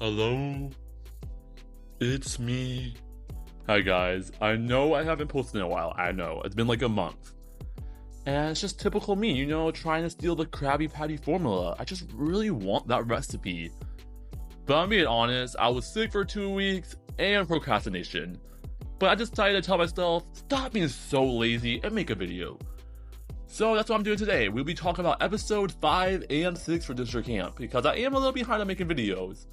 Hello, it's me. Hi guys, I know I haven't posted in a while, I know, it's been like a month. And it's just typical me, trying to steal the Krabby Patty formula. I just really want that recipe. But I'm being honest, I was sick for 2 weeks and procrastination. But I decided to tell myself, stop being so lazy and make a video. So that's what I'm doing today. We'll be talking about episode 5 and 6 for Disventure Camp, because I am a little behind on making videos.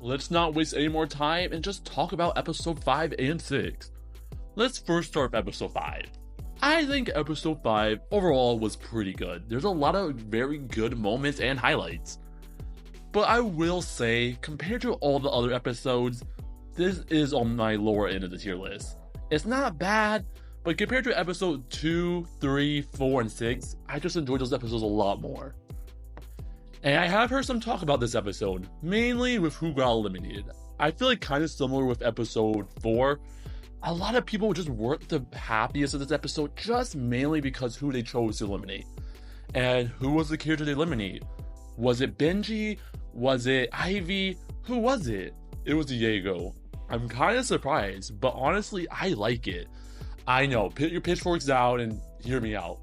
Let's not waste any more time and just talk about episode 5 and 6. Let's first start with episode 5. I think episode 5 overall was pretty good. There's a lot of very good moments and highlights. But I will say, compared to all the other episodes, this is on my lower end of the tier list. It's not bad, but compared to episode 2, 3, 4, and 6, I just enjoyed those episodes a lot more. And I have heard some talk about this episode, mainly with who got eliminated. I feel like kind of similar with episode 4. A lot of people just weren't the happiest of this episode, just mainly because who they chose to eliminate. And who was the character they eliminated? Was it Benji? Was it Ivy? Who was it? It was Diego. I'm kind of surprised, but honestly, I like it. I know, put your pitchforks down and hear me out.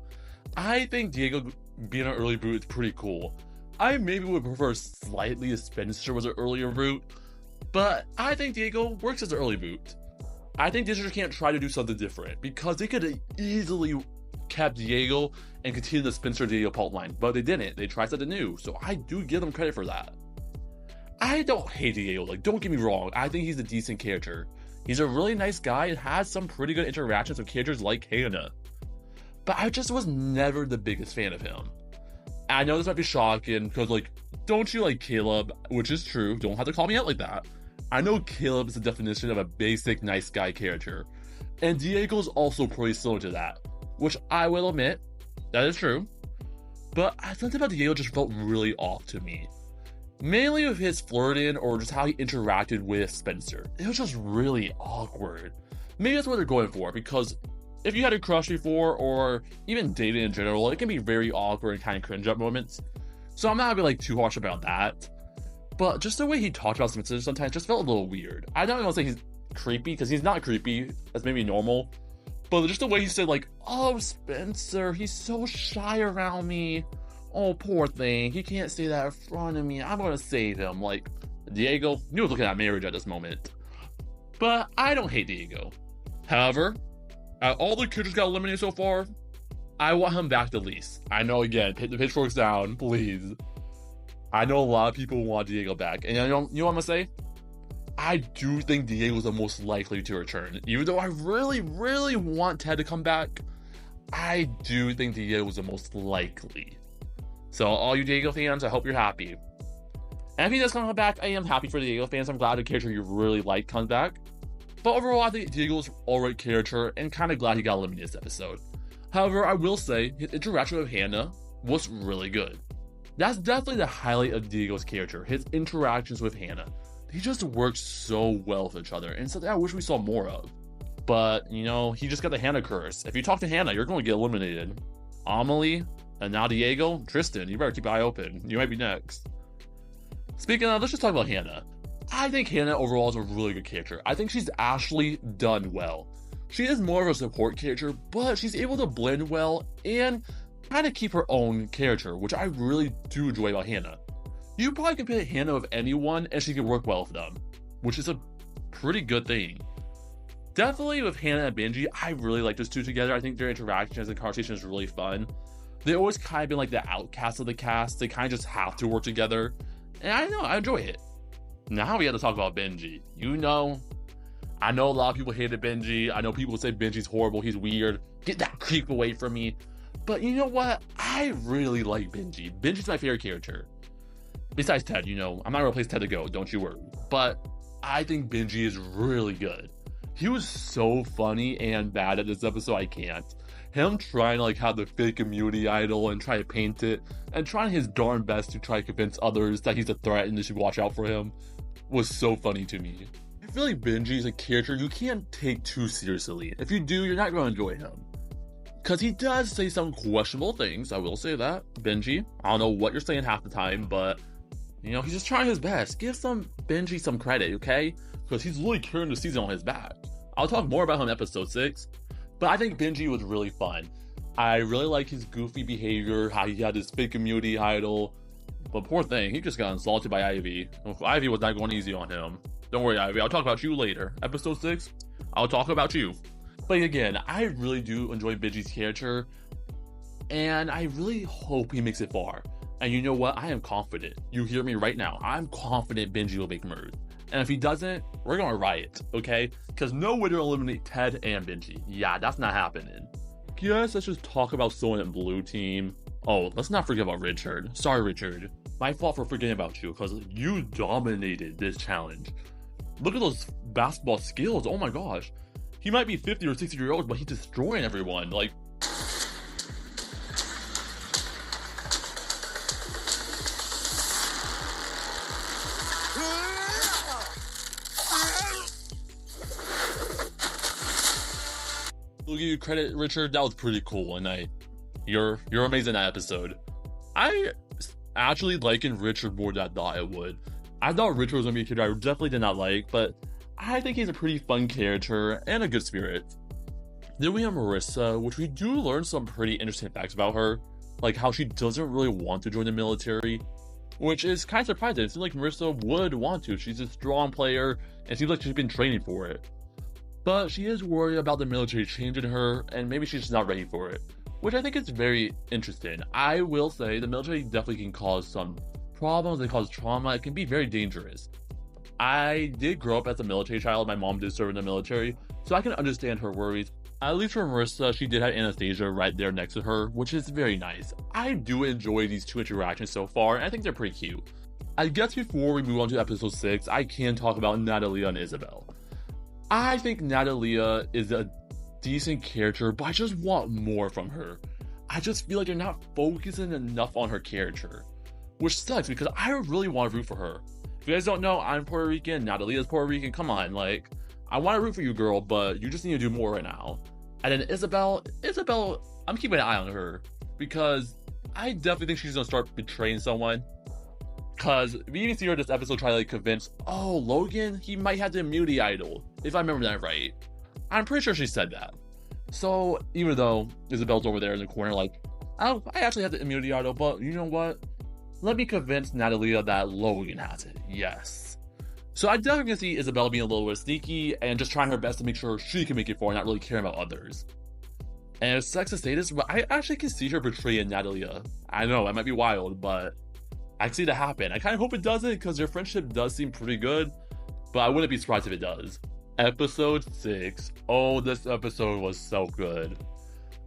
I think Diego being an early boot is pretty cool. I maybe would prefer slightly if Spencer was an earlier boot, but I think Diego works as an early boot. I think Disventure can't try to do something different, because they could have easily kept Diego and continued the Spencer-Diego fault line, but they didn't. They tried something new, so I do give them credit for that. I don't hate Diego, don't get me wrong, I think he's a decent character. He's a really nice guy and has some pretty good interactions with characters like Hannah. But I just was never the biggest fan of him. I know this might be shocking, because, don't you like Caleb? Which is true, don't have to call me out like that. I know Caleb is the definition of a basic nice guy character, and Diego's also pretty similar to that, which I will admit, that is true. But something about Diego just felt really off to me. Mainly with his flirting or just how he interacted with Spencer. It was just really awkward. Maybe that's what they're going for, because if you had a crush before, or even dating in general, it can be very awkward and kind of cringe at moments. So I'm not gonna be too harsh about that. But just the way he talked about Spencer sometimes just felt a little weird. I don't want to say he's creepy, because he's not creepy. That's maybe normal. But just the way he said, oh, Spencer, he's so shy around me. Oh, poor thing. He can't say that in front of me. I'm gonna save him. Diego, you were looking at marriage at this moment. But I don't hate Diego. However, all the characters got eliminated so far, I want him back the least. I know, again, put the pitchforks down, please. I know a lot of people want Diego back. And you know what I'm gonna say? I do think Diego's the most likely to return. Even though I really, really want Ted to come back, I do think Diego's the most likely. So all you Diego fans, I hope you're happy. And if he does come back, I am happy for the Diego fans. I'm glad the character you really like comes back. But overall, I think Diego's an alright character, and kind of glad he got eliminated this episode. However, I will say, his interaction with Hannah was really good. That's definitely the highlight of Diego's character, his interactions with Hannah. They just work so well with each other, and something I wish we saw more of. But, he just got the Hannah curse. If you talk to Hannah, you're going to get eliminated. Amelie, and now Diego, Tristan, you better keep your eye open. You might be next. Speaking of, let's just talk about Hannah. I think Hannah overall is a really good character. I think she's actually done well. She is more of a support character, but she's able to blend well and kind of keep her own character, which I really do enjoy about Hannah. You probably can pick Hannah with anyone and she can work well with them, which is a pretty good thing. Definitely with Hannah and Benji, I really like those two together. I think their interactions and conversation is really fun. They always kind of been the outcasts of the cast. They kind of just have to work together. And I enjoy it. Now we have to talk about Benji. I know a lot of people hated Benji. I know people say Benji's horrible, he's weird. Get that creep away from me. But you know what? I really like Benji. Benji's my favorite character. Besides Ted, I'm not gonna replace Ted to go, don't you worry. But I think Benji is really good. He was so funny and bad at this episode, I can't. Him trying to have the fake immunity idol and try to paint it, and trying his darn best to try to convince others that he's a threat and they should watch out for him, was so funny to me. I feel like Benji is a character you can't take too seriously. If you do, you're not going to enjoy him. Because he does say some questionable things, I will say that. Benji, I don't know what you're saying half the time, but You know, he's just trying his best. Give some Benji some credit, okay? Because he's really carrying the season on his back. I'll talk more about him in episode 6, but I think Benji was really fun. I really like his goofy behavior, how he had his fake immunity idol. But poor thing, he just got insulted by Ivy. Ivy was not going easy on him. Don't worry, Ivy, I'll talk about you later. Episode 6, I'll talk about you. But again, I really do enjoy Benji's character, and I really hope he makes it far. And you know what? I am confident. You hear me right now. I'm confident Benji will make Merge. And if he doesn't, we're going to riot, okay? Because no way to eliminate Ted and Benji. Yeah, that's not happening. Yes, let's just talk about someone in blue team. Oh, let's not forget about Richard. Sorry, Richard. My fault for forgetting about you, because you dominated this challenge. Look at those basketball skills. Oh my gosh. He might be 50 or 60 years old, but he's destroying everyone. Like, we'll give you credit, Richard. That was pretty cool, and you're amazing in that episode. I actually liking Richard more than I thought I would. I thought Richard was gonna be a character I definitely did not like, but I think he's a pretty fun character and a good spirit. Then we have Marissa, which we do learn some pretty interesting facts about her, like how she doesn't really want to join the military, which is kind of surprising. It seems like Marissa would want to. She's a strong player, and it seems like she's been training for it. But she is worried about the military changing her, and maybe she's just not ready for it, which I think is very interesting. I will say the military definitely can cause some problems, they cause trauma, it can be very dangerous. I did grow up as a military child, my mom did serve in the military, so I can understand her worries. At least for Marissa, she did have Anastasia right there next to her, which is very nice. I do enjoy these two interactions so far, and I think they're pretty cute. I guess before we move on to episode 6, I can talk about Natalia and Isabel. I think Natalia is a decent character, but I just want more from her. I just feel like they're not focusing enough on her character, which sucks because I really want to root for her. If you guys don't know, I'm Puerto Rican, Natalia's Puerto Rican, come on, like, I want to root for you, girl, but you just need to do more right now. And then Isabel, I'm keeping an eye on her, because I definitely think she's going to start betraying someone. Because we even see her this episode try to like convince, oh, Logan, he might have the immunity idol, if I remember that right. I'm pretty sure she said that. So even though Isabel's over there in the corner like, oh, I actually have the immunity idol, but you know what? Let me convince Natalia that Logan has it. Yes. So I definitely can see Isabel being a little bit sneaky and just trying her best to make sure she can make it far, not really caring about others. And it sucks to say this, but I actually can see her betraying Natalia. I know, it might be wild, but I can see that happen. I kind of hope it doesn't, because their friendship does seem pretty good, but I wouldn't be surprised if it does. Episode 6. Oh, this episode was so good.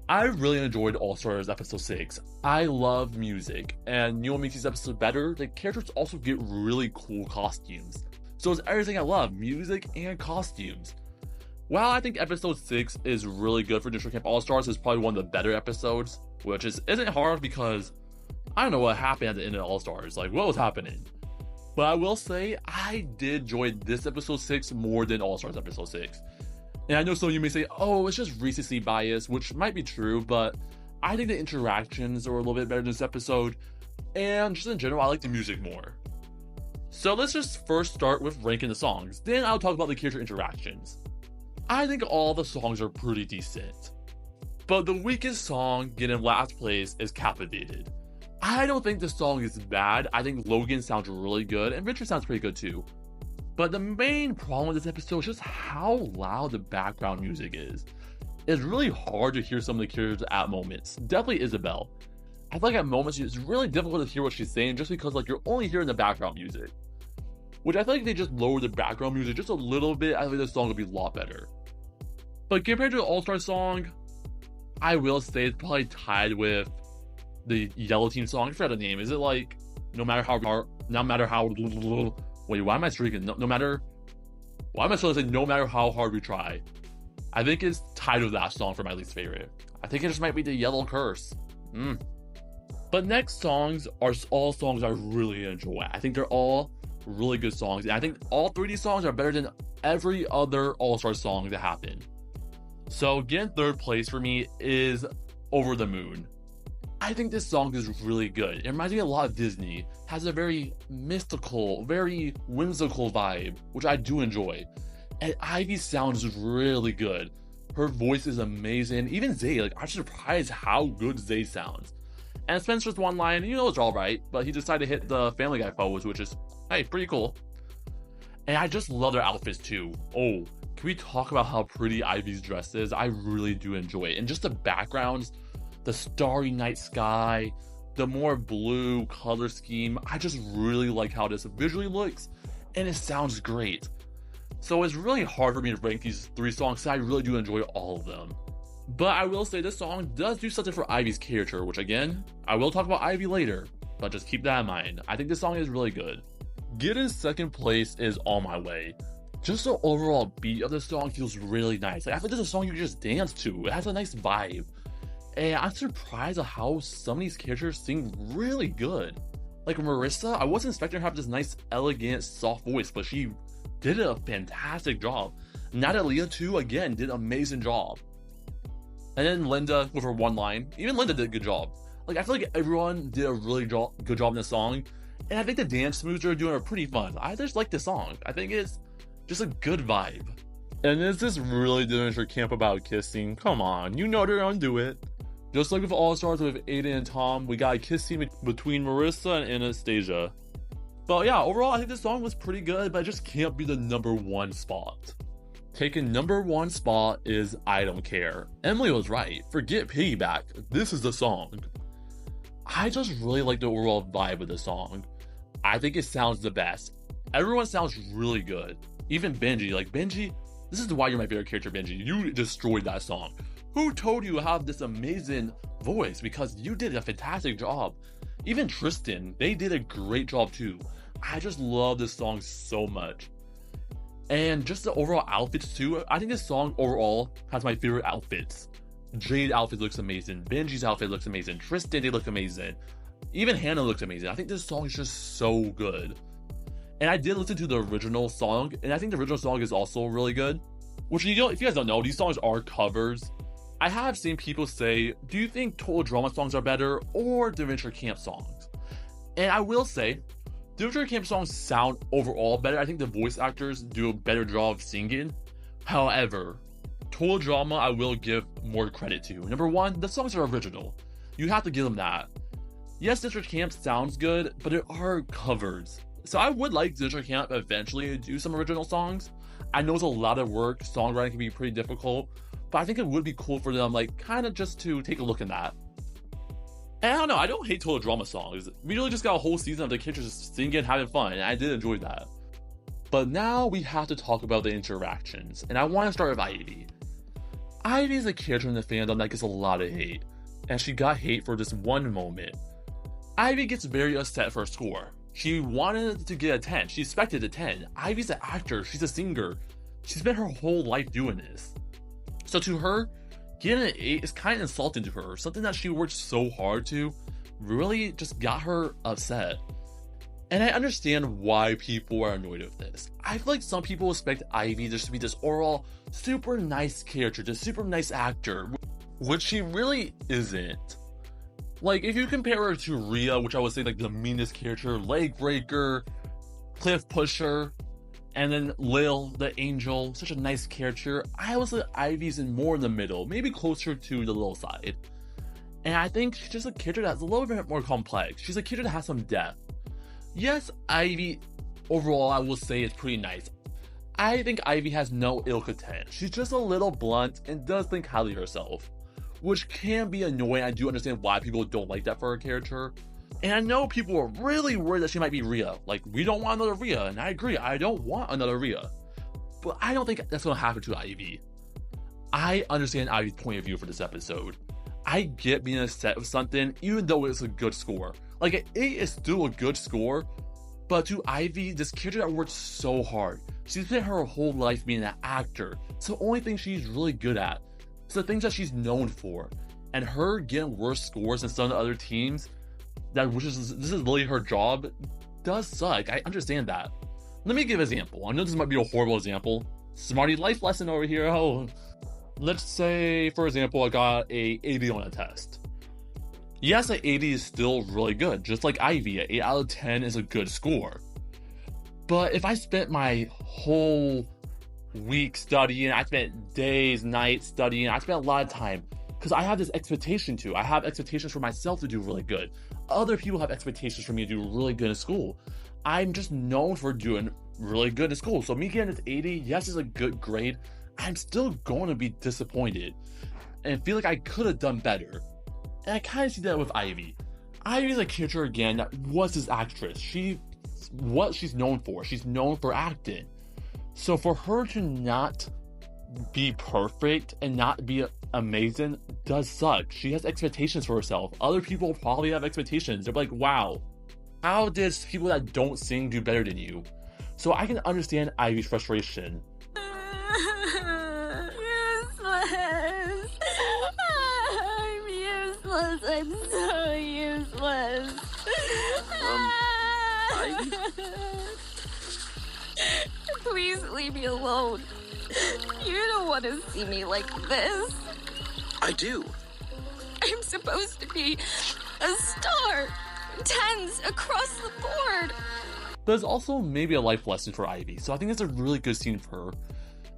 I really enjoyed All Stars episode 6. I love music, and you know what makes these episodes better? The characters also get really cool costumes. So it's everything I love, music and costumes. While I think episode 6 is really good for District Camp All Stars, it's probably one of the better episodes, which isn't hard because I don't know what happened at the end of All Stars, like what was happening. But I will say, I did enjoy this episode 6 more than All Stars episode 6. And I know some of you may say, oh, it's just recency bias, which might be true, but I think the interactions are a little bit better in this episode, and just in general, I like the music more. So let's just first start with ranking the songs, then I'll talk about the character interactions. I think all the songs are pretty decent, but the weakest song getting last place is Captivated. I don't think the song is bad. I think Logan sounds really good, and Richard sounds pretty good too. But the main problem with this episode is just how loud the background music is. It's really hard to hear some of the characters at moments. Definitely Isabel. I feel like at moments it's really difficult to hear what she's saying just because like you're only hearing the background music. Which I feel like if they just lower the background music just a little bit, I think the song would be a lot better. But compared to the All-Star song, I will say it's probably tied with the Yellow Team song. I forgot the name. Is it like no matter how wait, why am I streaking? Why am I supposed to say no matter how hard we try? I think it's tied with that song for my least favorite. I think it just might be the Yellow Curse. But next songs are all songs I really enjoy. I think they're all really good songs, and I think all 3 of these songs are better than every other All-Star song that happened. So getting third place for me is Over the Moon. I think this song is really good. It reminds me a lot of Disney. Has a very mystical, very whimsical vibe, which I do enjoy. And Ivy's sound is really good. Her voice is amazing. Even Zay, like, I'm surprised how good Zay sounds. And Spencer's one line, it's alright, but he decided to hit the Family Guy pose, which is, hey, pretty cool. And I just love their outfits too. Oh, can we talk about how pretty Ivy's dress is? I really do enjoy it. And just the backgrounds, the starry night sky, the more blue color scheme, I just really like how this visually looks, and it sounds great. So it's really hard for me to rank these 3 songs, because I really do enjoy all of them. But I will say this song does do something for Ivy's character, which again, I will talk about Ivy later, but just keep that in mind. I think this song is really good. Getting second place is On My Way. Just the overall beat of the song feels really nice. Like, I feel like this is a song you can just dance to. It has a nice vibe. And I'm surprised at how some of these characters sing really good. Like Marissa, I wasn't expecting her to have this nice, elegant, soft voice, but she did a fantastic job. Natalia too, again, did an amazing job. And then Linda with her one line. Even Linda did a good job. Like, I feel like everyone did a really good job in this song. And I think the dance moves they're doing are pretty fun. I just like this song. I think it's just a good vibe. And is this really Disventure camp about kissing? Come on, they're gonna do it. Just like with All Stars with Aiden and Tom, we got a kiss scene between Marissa and Anastasia. But yeah, overall, I think this song was pretty good, but it just can't be the #1 spot. Taking #1 spot is I Don't Care. Emily was right. Forget Piggyback. This is the song. I just really like the overall vibe of the song. I think it sounds the best. Everyone sounds really good. Even Benji. Like, Benji, this is why you're my favorite character, Benji. You destroyed that song. Who told you to have this amazing voice? Because you did a fantastic job. Even Tristan, they did a great job too. I just love this song so much. And just the overall outfits too. I think this song overall has my favorite outfits. Jade's outfit looks amazing. Benji's outfit looks amazing. Tristan, they look amazing. Even Hannah looks amazing. I think this song is just so good. And I did listen to the original song, and I think the original song is also really good. Which, if you guys don't know, these songs are covers. I have seen people say, do you think Total Drama songs are better or Disventure Camp songs? And I will say, Disventure Camp songs sound overall better. I think the voice actors do a better job of singing. However, Total Drama I will give more credit to. #1, the songs are original. You have to give them that. Yes, Disventure Camp sounds good, but there are covers. So I would like Disventure Camp eventually to do some original songs. I know it's a lot of work, songwriting can be pretty difficult, but I think it would be cool for them, like, kind of just to take a look at that. And I don't know, I don't hate Total Drama songs. We really just got a whole season of the kids just singing and having fun, and I did enjoy that. But now we have to talk about the interactions, and I want to start with Ivy. Ivy is a character in the fandom that gets a lot of hate, and she got hate for this one moment. Ivy gets very upset for her score. She wanted to get a 10, she expected a 10. Ivy's an actor, she's a singer. She's spent her whole life doing this. So to her, getting an 8 is kind of insulting to her. Something that she worked so hard to really just got her upset. And I understand why people are annoyed with this. I feel like some people expect Ivy just to be this overall super nice character, this super nice actor, which she really isn't. Like, if you compare her to Rhea, which I would say like the meanest character, leg breaker, cliff pusher, and then Lil, the angel, such a nice character, I would say Ivy's more in the middle, maybe closer to the Lil side. And I think she's just a character that's a little bit more complex. She's a character that has some depth. Yes, Ivy, overall, I will say is pretty nice. I think Ivy has no ill content. She's just a little blunt and does think highly of herself, which can be annoying. I do understand why people don't like that for her character. And I know people are really worried that she might be Rhea. Like, we don't want another Rhea, and I agree, I don't want another Rhea. But I don't think that's going to happen to Ivy. I understand Ivy's point of view for this episode. I get being upset with something, even though it's a good score. Like, an 8 is still a good score, but to Ivy, this character that worked so hard. She's spent her whole life being an actor. It's the only thing she's really good at. It's the things that she's known for. And her getting worse scores than some of the other teams, this is really her job, does suck. I understand that. Let me give an example. I know this might be a horrible example. Smarty life lesson over here. Oh, let's say, for example, I got a 80 on a test. Yes, an 80 is still really good, just like Ivy, an 8 out of 10 is a good score. But if I spent my whole week studying, I spent days, nights studying, I spent a lot of time, because I have this expectation too. I have expectations for myself to do really good. Other people have expectations for me to do really good in school. I'm just known for doing really good in school. So me getting this 80, yes, is a good grade. I'm still going to be disappointed and feel like I could have done better. And I kind of see that with Ivy. Ivy's a character again that was this actress. What she's known for. She's known for acting. So for her to not be perfect and not be amazing does suck. She has expectations for herself. Other people probably have expectations. They're like, wow, how did people that don't sing do better than you? So I can understand Ivy's frustration. Useless. I'm useless. I'm so useless. Ivy? Please leave me alone. You don't want to see me like this. I do. I'm supposed to be a star. 10s across the board. But it's also maybe a life lesson for Ivy, so I think it's a really good scene for her.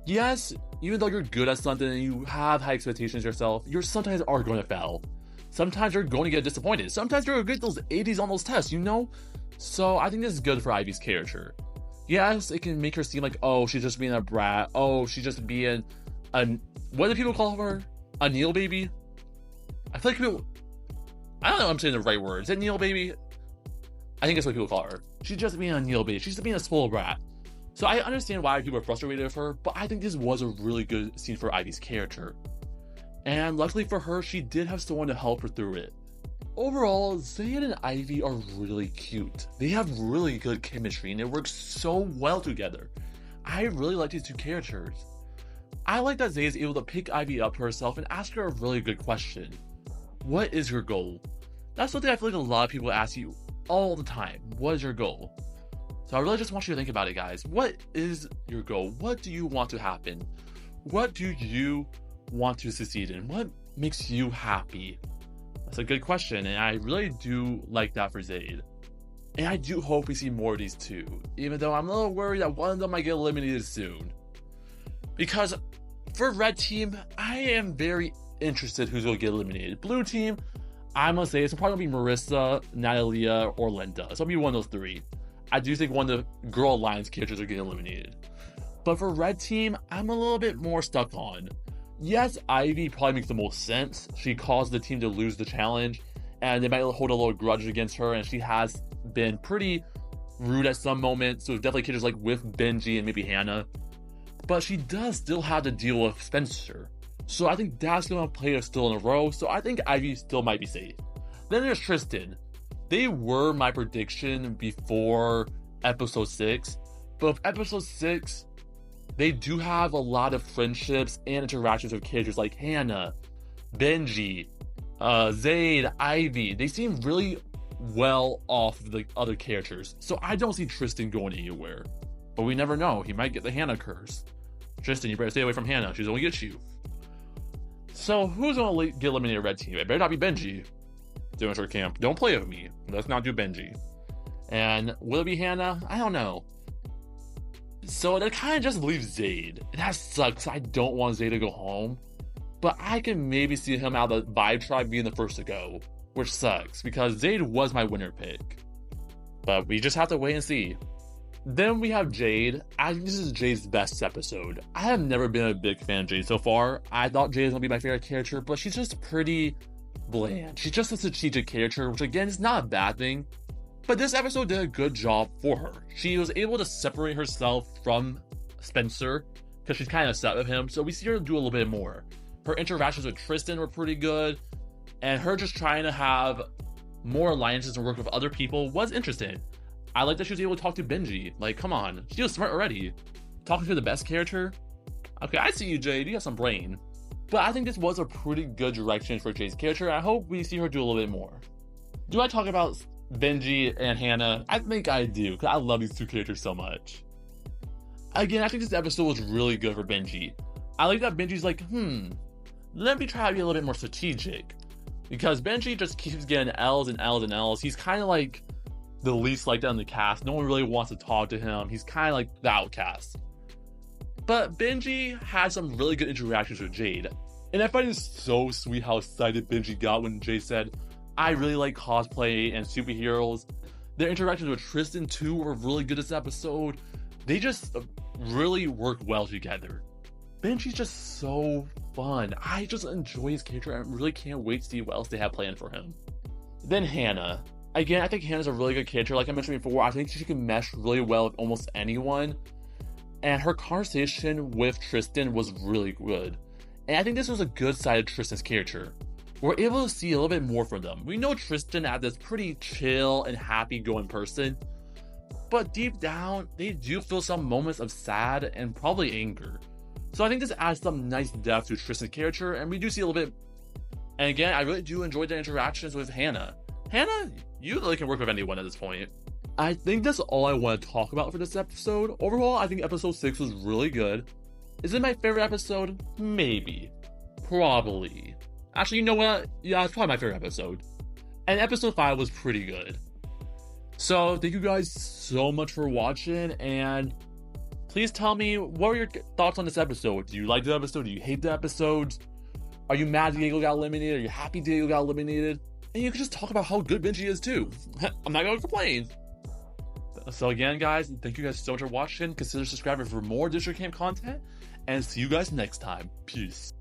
Yes, even though you're good at something and you have high expectations yourself, you sometimes are going to fail. Sometimes you're going to get disappointed. Sometimes you're going to get those 80s on those tests, you know? So I think this is good for Ivy's character. Yes, it can make her seem like, oh, she's just being a brat. Oh, she's just being what do people call her? A Neil baby? I feel like people, I don't know if I'm saying the right word. Is it Neil baby? I think that's what people call her. She's just being a Neil baby. She's just being a spoiled brat. So I understand why people are frustrated with her, but I think this was a really good scene for Ivy's character. And luckily for her, she did have someone to help her through it. Overall, Zayd and Ivy are really cute. They have really good chemistry and it works so well together. I really like these two characters. I like that Zayd is able to pick Ivy up herself and ask her a really good question. What is your goal? That's something I feel like a lot of people ask you all the time. What is your goal? So I really just want you to think about it, guys. What is your goal? What do you want to happen? What do you want to succeed in? What makes you happy? That's a good question, and I really do like that for Zayd. And I do hope we see more of these two, even though I'm a little worried that one of them might get eliminated soon. Because for Red Team, I am very interested who's going to get eliminated. Blue Team, I'm going to say it's probably going to be Marissa, Natalia, or Linda. So it'll be one of those three. I do think one of the Girl Alliance characters are getting eliminated. But for Red Team, I'm a little bit more stuck on. Yes, Ivy probably makes the most sense. She caused the team to lose the challenge, and they might hold a little grudge against her, and she has been pretty rude at some moments, so definitely characters like with Benji and maybe Hannah. But she does still have to deal with Spencer. So I think that's going to play her still in a row, so I think Ivy still might be safe. Then there's Tristan. They were my prediction before episode 6, but with episode 6, they do have a lot of friendships and interactions with characters like Hannah, Benji, Zayd, Ivy. They seem really well off the other characters, so I don't see Tristan going anywhere. But we never know, he might get the Hannah curse. Tristan, you better stay away from Hannah, she's gonna get you. So who's gonna get eliminated Red Team? It better not be Benji. Disventure Camp, don't play with me. Let's not do Benji. And will it be Hannah? I don't know. So that kind of just leaves Zayd. That sucks. I don't want Zayd to go home. But I can maybe see him out of the Vibe Tribe being the first to go. Which sucks, because Zayd was my winner pick. But we just have to wait and see. Then we have Jade. I think this is Jade's best episode. I have never been a big fan of Jade so far. I thought Jade was going to be my favorite character, but she's just pretty bland. She's just a strategic character, which again is not a bad thing. But this episode did a good job for her. She was able to separate herself from Spencer, because she's kind of upset with him, so we see her do a little bit more. Her interactions with Tristan were pretty good, and her just trying to have more alliances and work with other people was interesting. I like that she was able to talk to Benji. Like, come on, she was smart already. Talking to the best character? Okay, I see you, Jade, you have some brain. But I think this was a pretty good direction for Jade's character. I hope we see her do a little bit more. Do I talk about Benji and Hannah? I think I do, because I love these two characters so much. Again, I think this episode was really good for Benji. I like that Benji's like, let me try to be a little bit more strategic. Because Benji just keeps getting L's and L's and L's. He's kind of like the least liked on the cast. No one really wants to talk to him. He's kind of like the outcast. But Benji had some really good interactions with Jade. And I find it so sweet how excited Benji got when Jade said, I really like cosplay and superheroes. Their interactions with Tristan too were really good this episode. They just really work well together. Benji's just so fun. I just enjoy his character and really can't wait to see what else they have planned for him. Then Hannah. Again, I think Hannah's a really good character. Like I mentioned before, I think she can mesh really well with almost anyone. And her conversation with Tristan was really good. And I think this was a good side of Tristan's character. We're able to see a little bit more from them. We know Tristan as this pretty chill and happy-going person, but deep down, they do feel some moments of sad and probably anger. So I think this adds some nice depth to Tristan's character, and we do see a little bit. And again, I really do enjoy the interactions with Hannah. Hannah, you really can work with anyone at this point. I think that's all I want to talk about for this episode. Overall, I think episode 6 was really good. Is it my favorite episode? Maybe. Probably. Actually, you know what? Yeah, it's probably my favorite episode. And episode 5 was pretty good. So, thank you guys so much for watching, and please tell me, what were your thoughts on this episode? Do you like the episode? Do you hate the episode? Are you mad Diego got eliminated? Are you happy Diego got eliminated? And you can just talk about how good Benji is too. I'm not gonna complain. So again, guys, thank you guys so much for watching. Consider subscribing for more District Camp content, and see you guys next time. Peace.